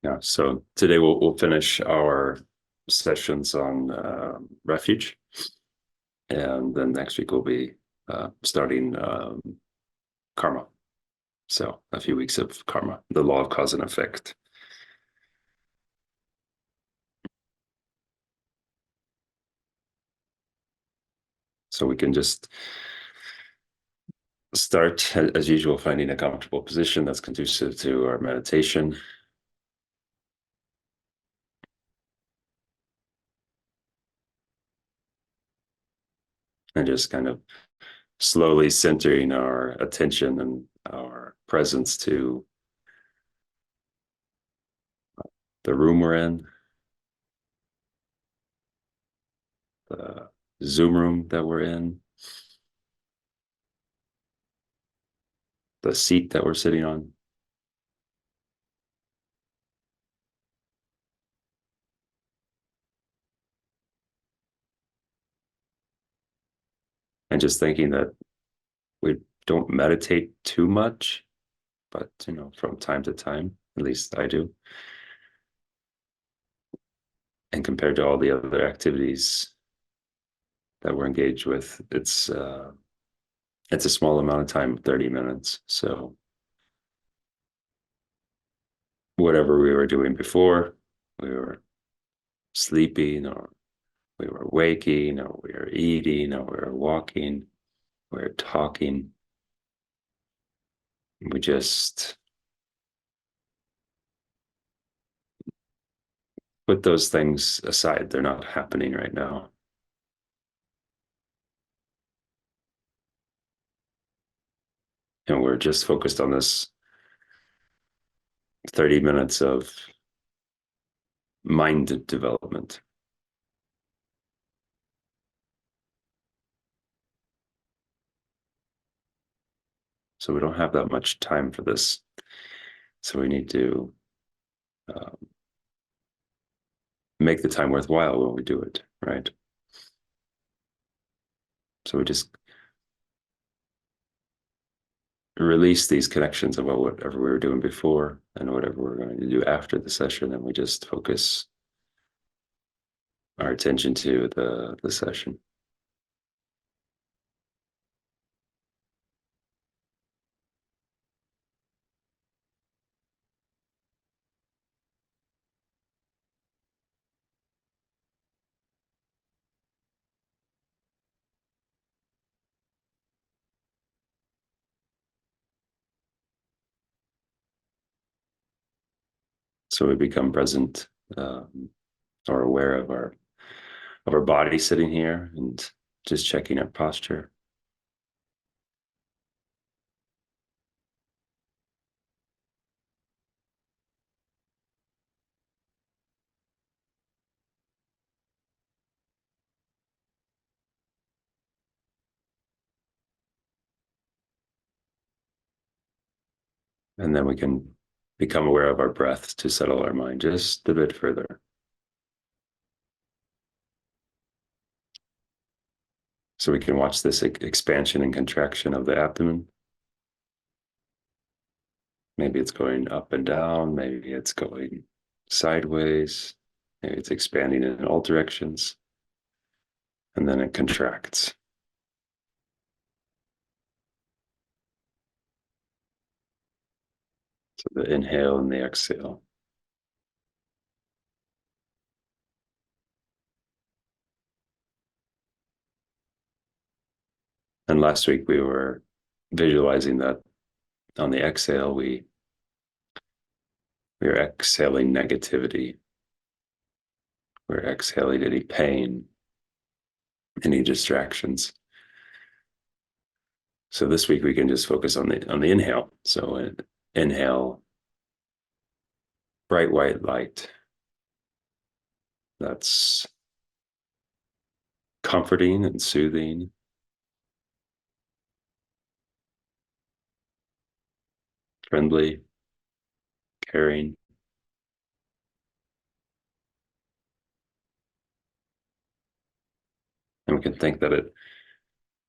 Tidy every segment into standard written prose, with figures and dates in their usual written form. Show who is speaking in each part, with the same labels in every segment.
Speaker 1: Yeah, so today we'll finish our sessions on Refuge, and then next week we'll be starting karma. So a few weeks of karma, the law of cause and effect. So we can just start as usual, finding a comfortable position that's conducive to our meditation. And just kind of slowly centering our attention and our presence to the room we're in, the Zoom room that we're in, the seat that we're sitting on, and just thinking that we don't meditate too much, but from time to time, at least I do. And compared to all the other activities that we're engaged with, it's a small amount of time, 30 minutes. So whatever we were doing before, we were sleeping, or we were waking, or we were eating, or we were walking, we were talking. We just put those things aside. They're not happening right now. And we're just focused on this 30 minutes of mind development. So we don't have that much time for this. So we need to um, make the time worthwhile when we do it, right? So we just release these connections about whatever we were doing before and whatever we're going to do after the session, and we just focus our attention to the session. So we become present, or aware of our body sitting here, and just checking our posture. And then we can become aware of our breath to settle our mind just a bit further. So we can watch this expansion and contraction of the abdomen. Maybe it's going up and down, maybe it's going sideways, maybe it's expanding in all directions, and then it contracts. So the inhale and the exhale. And last week we were visualizing that on the exhale, we are exhaling negativity. We're exhaling any pain, any distractions. So this week we can just focus on the inhale. So inhale, bright white light. That's comforting and soothing. Friendly, caring. And we can think that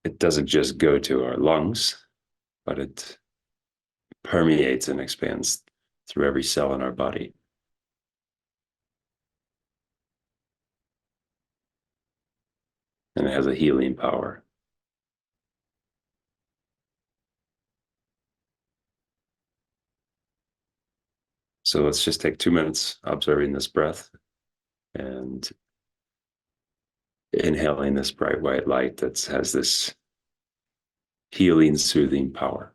Speaker 1: it doesn't just go to our lungs, but it permeates and expands through every cell in our body. and it has a healing power. So let's just take 2 minutes observing this breath and inhaling this bright white light that has this healing, soothing power.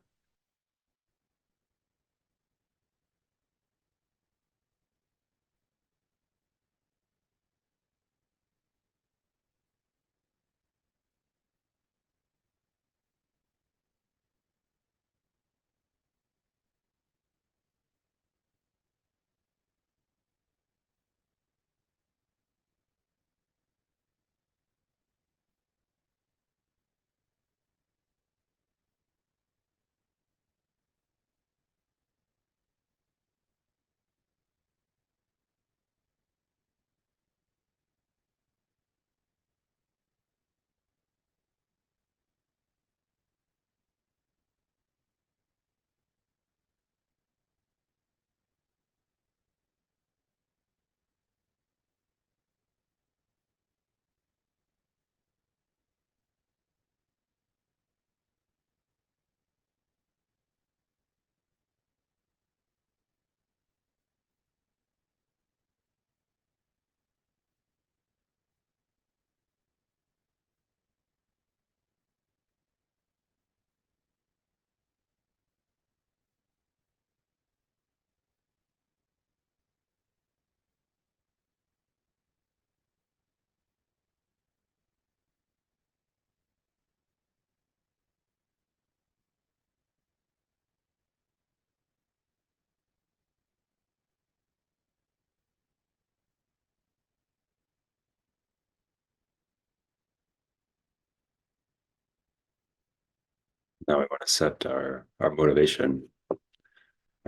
Speaker 1: Now we want to set our motivation,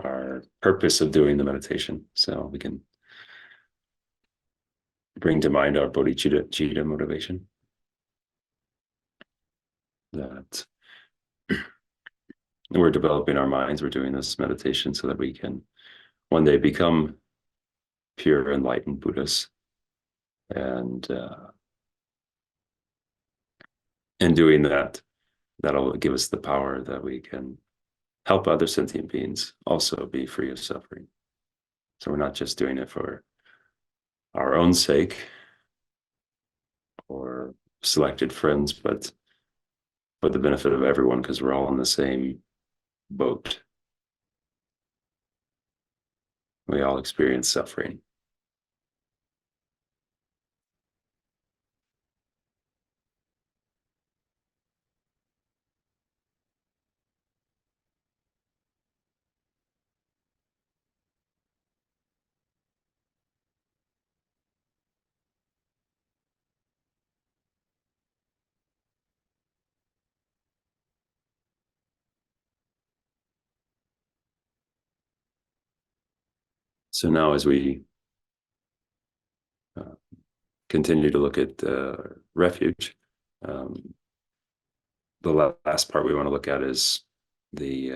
Speaker 1: our purpose of doing the meditation. So we can bring to mind our bodhicitta motivation. That we're developing our minds, we're doing this meditation so that we can one day become pure enlightened Buddhas. And in doing that, that'll give us the power that we can help other sentient beings also be free of suffering. So we're not just doing it for our own sake or selected friends, but for the benefit of everyone, because we're all in the same boat. We all experience suffering. So now as we uh, continue to look at refuge, the last part we want to look at is the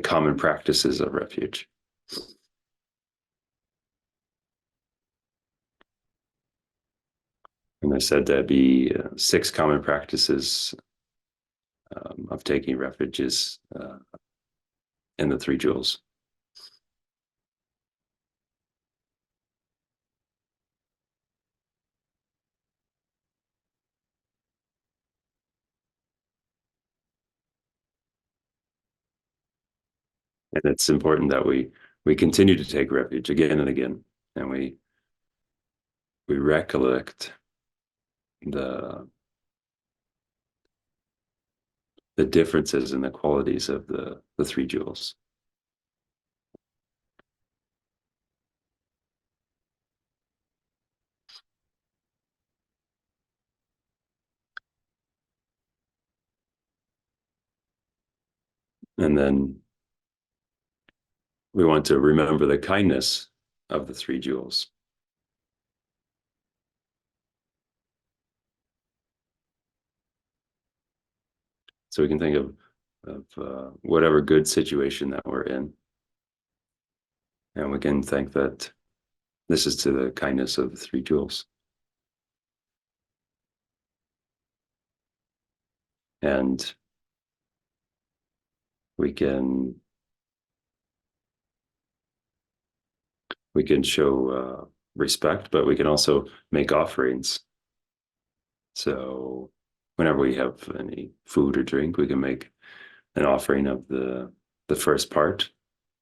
Speaker 1: common practices of refuge. And there's said to be 6 common practices of taking refuges in the 3 jewels. And it's important that we continue to take refuge again and again, and we recollect the differences in the qualities of the 3 jewels. And then we want to remember the kindness of the 3 jewels. So we can think of whatever good situation that we're in, and we can think that this is to the kindness of the 3 jewels. And we can show respect, but we can also make offerings. So whenever we have any food or drink, we can make an offering of the first part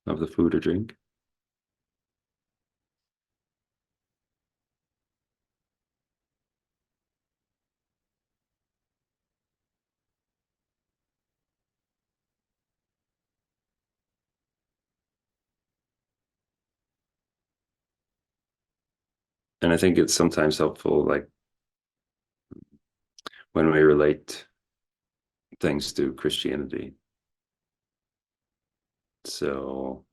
Speaker 1: of the food or drink. And I think it's sometimes helpful, like when we relate things to Christianity. So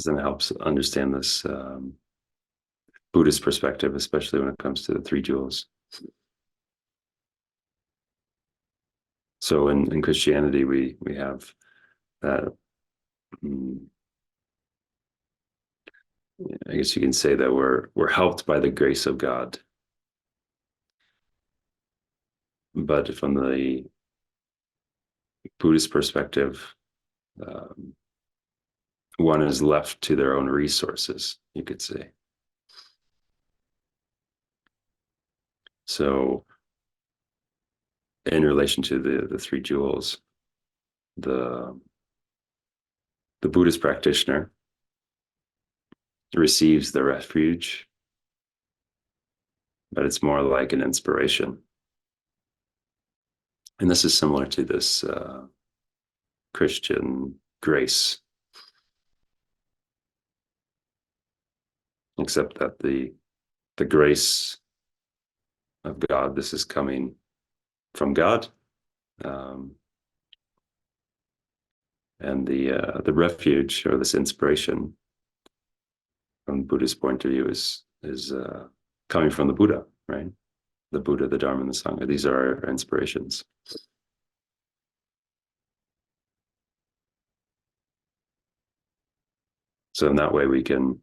Speaker 1: then it helps understand this Buddhist perspective, especially when it comes to the three jewels. So in Christianity, we have that. mm, I guess you can say that we're helped by the grace of God, but from the Buddhist perspective, um, one is left to their own resources, you could say. So, in relation to the three jewels, the the Buddhist practitioner receives the refuge, but it's more like an inspiration. And this is similar to this Christian grace, except that the grace of God, this is coming from God, um, and the refuge or this inspiration from the Buddhist point of view is coming from the Buddha, right? The Buddha, the Dharma, and the Sangha. These are our inspirations. So in that way, we can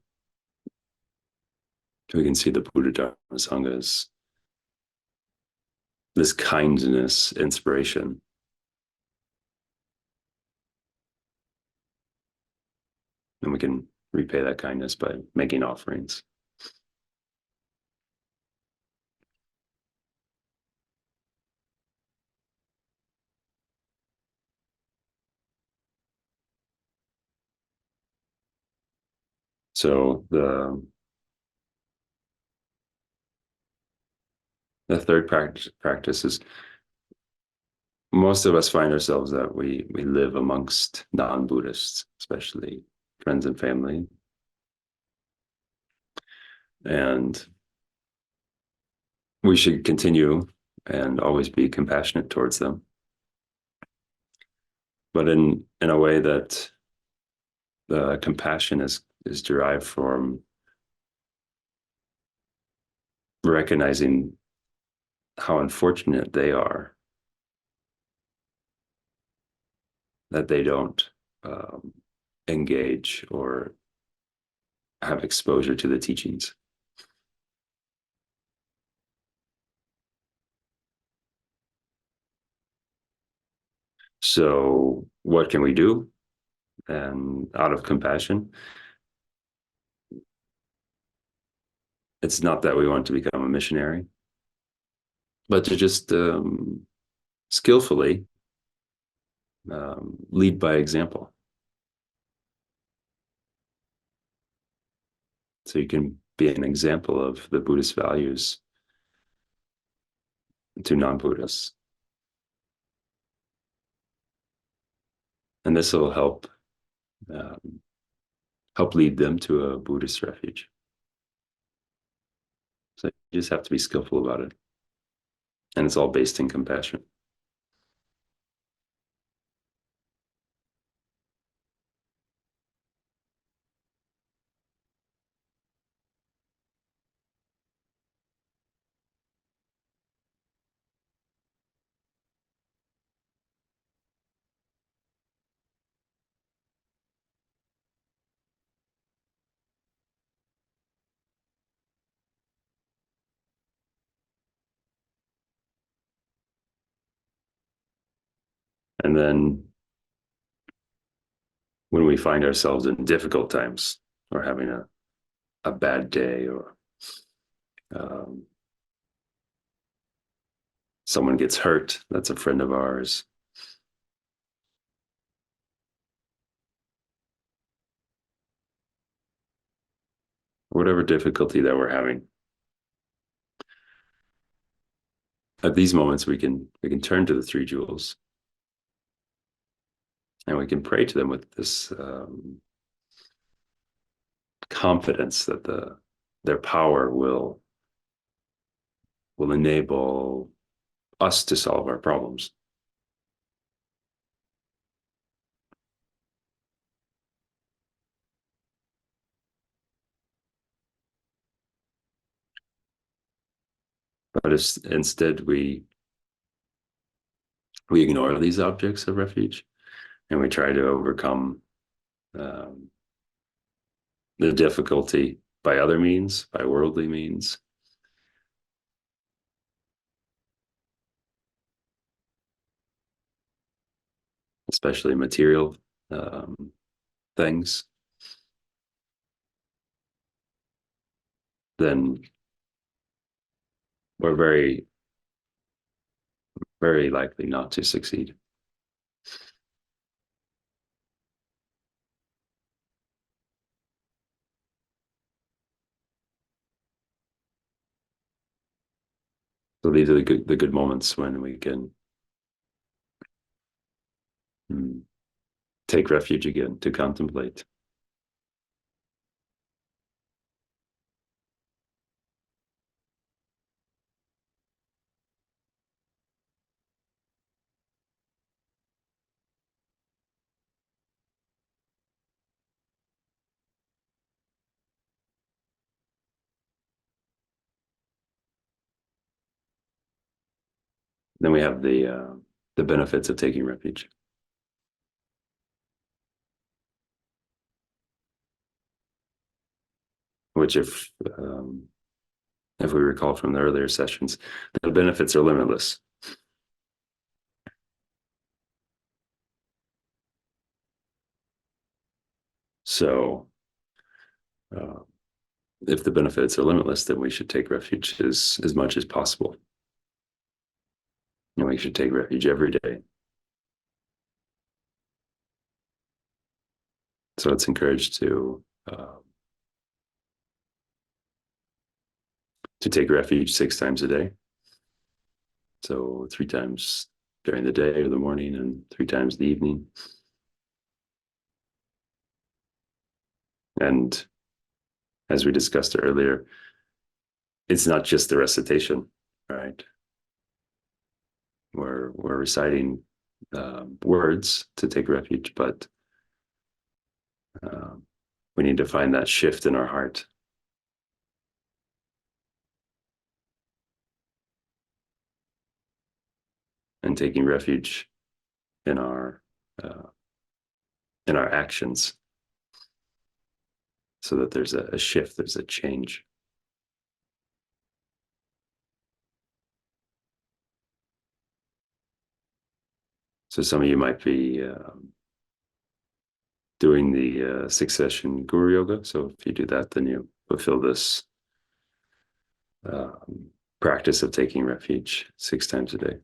Speaker 1: see the Buddha, Dharma, and Sangha as this kindness, inspiration, and we can repay that kindness by making offerings. So the third practice is most of us find ourselves that we live amongst non-Buddhists, especially friends and family, and we should continue and always be compassionate towards them, but in a way that the compassion is derived from recognizing how unfortunate they are that they don't um, engage or have exposure to the teachings. So what can we do? And out of compassion, it's not that we want to become a missionary, but to just skillfully lead by example. So you can be an example of the Buddhist values to non-Buddhists. And this will um, help lead them to a Buddhist refuge. So you just have to be skillful about it. And it's all based in compassion. And then when we find ourselves in difficult times or having a bad day or um, someone gets hurt, that's a friend of ours. Whatever difficulty that we're having, at these moments we can turn to the three jewels and we can pray to them with this confidence that their power will enable us to solve our problems. But instead we ignore these objects of refuge and we try to overcome um, the difficulty by other means, by worldly means. Especially material um, things, then we're very, very likely not to succeed. So these are the good moments when we can mm, take refuge again to contemplate. Then we have the benefits of taking refuge, which if we recall from the earlier sessions, the benefits are limitless. So uh, if the benefits are limitless, then we should take refuge as much as possible. And we should take refuge every day. So it's encouraged to take refuge 6 times a day. So 3 times during the day or the morning and 3 times the evening. And as we discussed earlier, it's not just the recitation, right? We're reciting words to take refuge, but um, we need to find that shift in our heart. And taking refuge in uh, in our actions, so that there's a shift, there's a change. So some of you might be doing the 6 session guru yoga. So if you do that, then you fulfill this practice of taking refuge 6 times a day.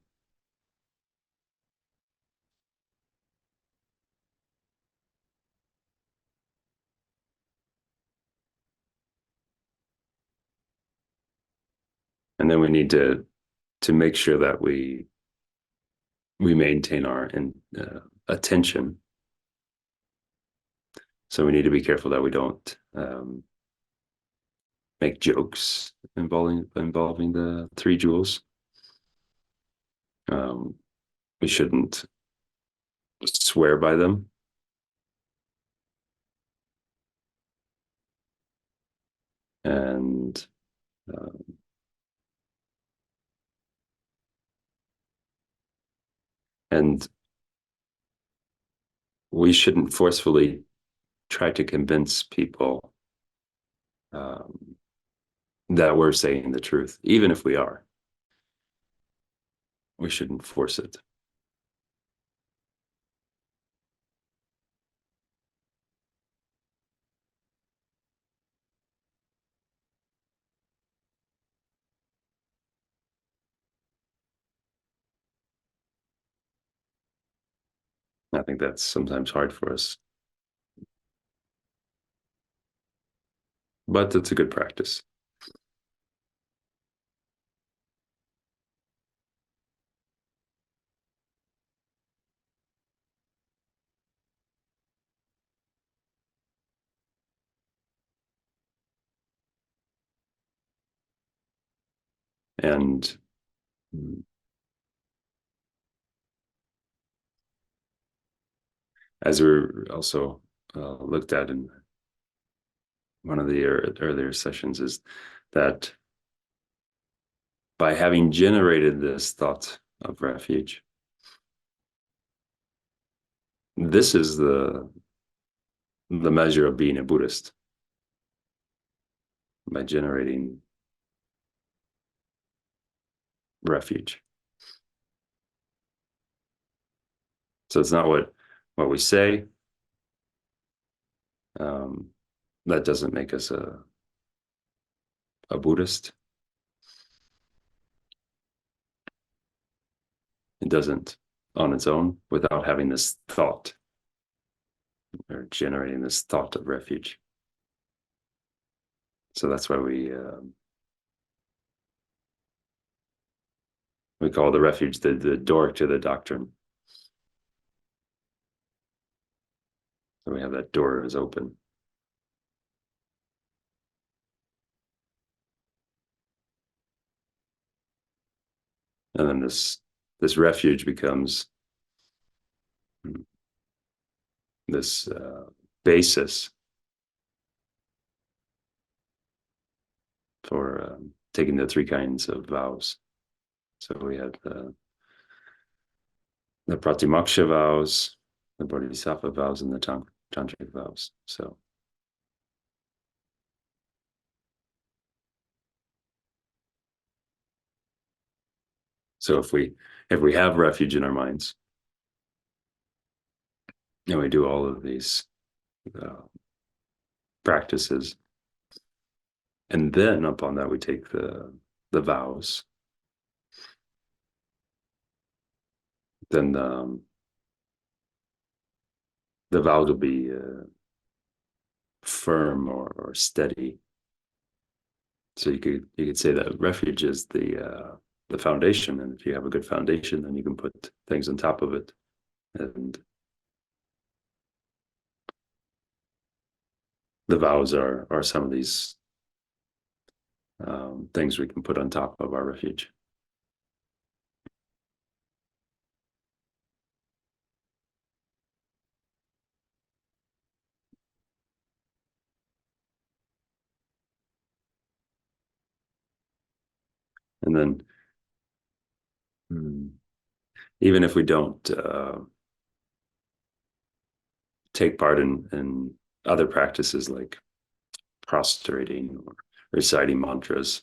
Speaker 1: And then we need to make sure that we maintain our attention. So we need to be careful that we don't make jokes involving the three jewels. We shouldn't swear by them. And um, and we shouldn't forcefully try to convince people um, that we're saying the truth, even if we are. We shouldn't force it. I think that's sometimes hard for us, but it's a good practice. And as we were also looked at in one of the earlier sessions, is that by having generated this thought of refuge, this is the measure of being a Buddhist, by generating refuge. So it's not what we say. That doesn't make us a Buddhist. It doesn't on its own without having this thought or generating this thought of refuge. So that's why we call the refuge the door to the doctrine. So we have that door is open. And then this refuge becomes this basis for taking the three kinds of vows. So we have the Pratimoksha vows, the Bodhisattva vows, and the Tantric vows. So if we have refuge in our minds, and we do all of these practices, and then upon that we take the vows, then the vow will be firm or steady. So you could say that refuge is the foundation, and if you have a good foundation, then you can put things on top of it, and the vows are some of these things we can put on top of our refuge. And then even if we don't take part in other practices like prostrating or reciting mantras,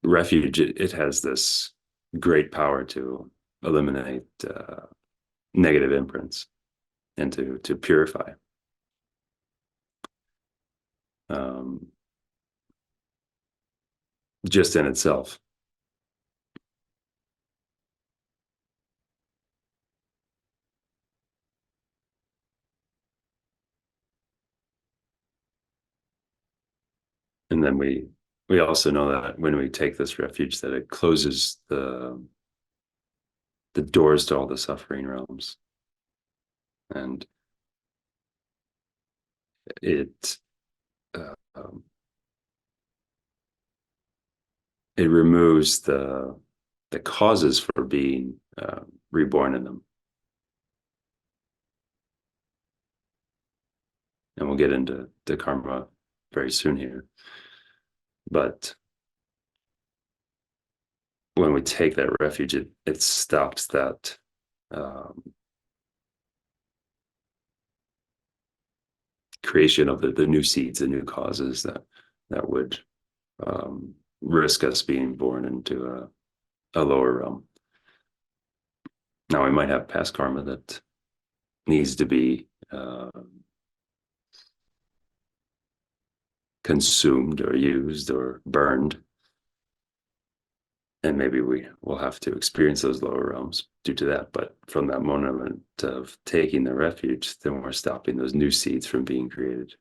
Speaker 1: refuge, it has this great power to eliminate negative imprints and to purify. Just in itself. And then we also know that when we take this refuge, that it closes the doors to all the suffering realms, and it it removes the causes for being reborn in them. And we'll get into the karma very soon here. But when we take that refuge, it stops that creation of the new seeds, the new causes that would risk us being born into a lower realm. Now, we might have past karma that needs to be consumed or used or burned. And maybe we will have to experience those lower realms due to that. But from that moment of taking the refuge, then we're stopping those new seeds from being created.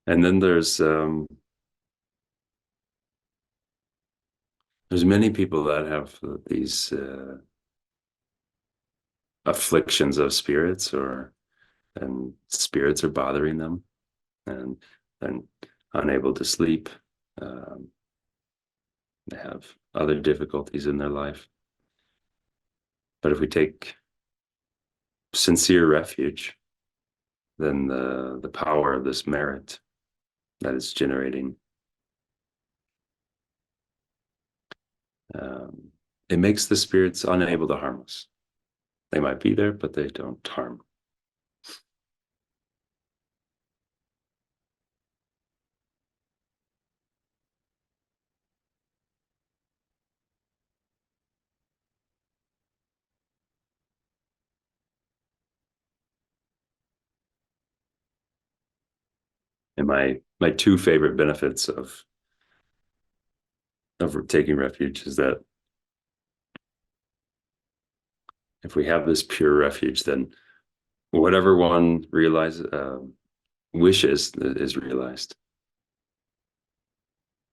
Speaker 1: And then there's many people that have these afflictions of spirits, or and spirits are bothering them, and and unable to sleep. Um, they have other difficulties in their life. But if we take sincere refuge, then the power of this merit that it's generating, um, it makes the spirits unable to harm us. They might be there, but they don't harm. And my two favorite benefits of taking refuge is that if we have this pure refuge, then whatever one realizes, wishes is realized.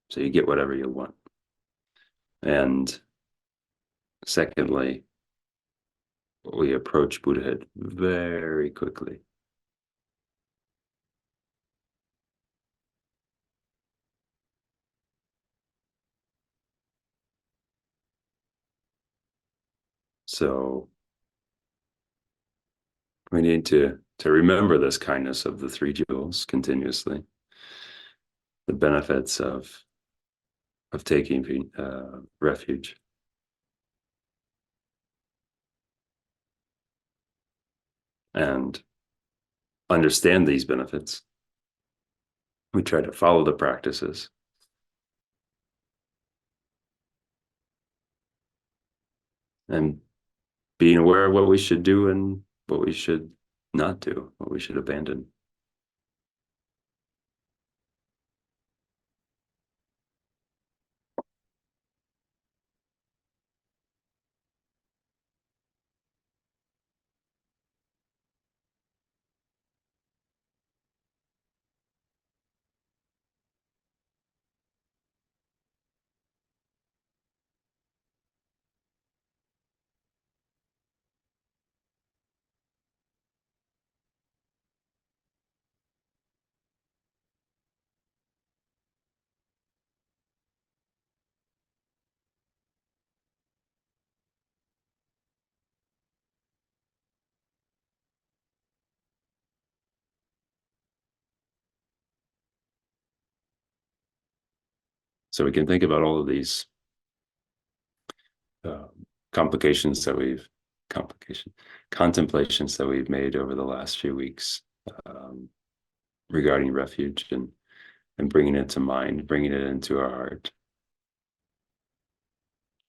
Speaker 1: So you get whatever you want. And secondly, we approach Buddhahood very quickly. So we need to remember this kindness of the three jewels continuously, the benefits of taking refuge, and understand these benefits. We try to follow the practices, and being aware of what we should do and what we should not do, what we should abandon. So we can think about all of these uh, complications that we've complication contemplations that we've made over the last few weeks, um, regarding refuge, and bringing it to mind, bringing it into our heart,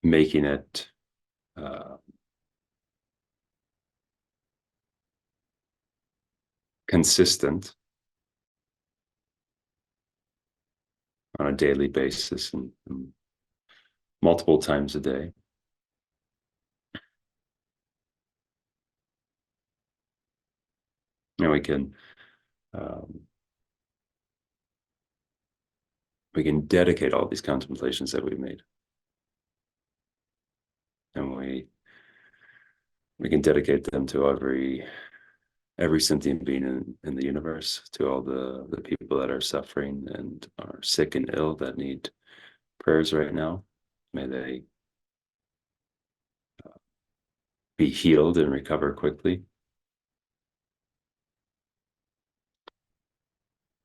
Speaker 1: making it uh, consistent on a daily basis, and multiple times a day. And um, we can dedicate all these contemplations that we've made, and we can dedicate them to every sentient being in the universe, to all the people that are suffering and are sick and ill that need prayers right now. May they be healed and recover quickly.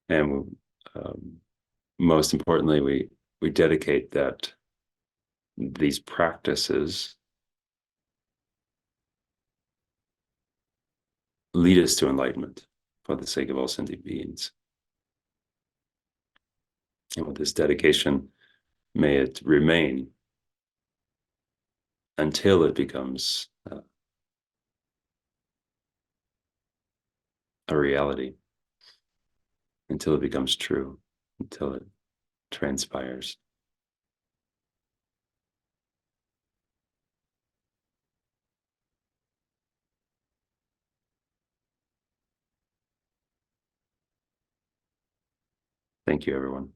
Speaker 1: And most importantly, we dedicate that these practices lead us to enlightenment for the sake of all sentient beings. And with this dedication, may it remain until it becomes a reality until it becomes true, until it transpires. Thank you, everyone.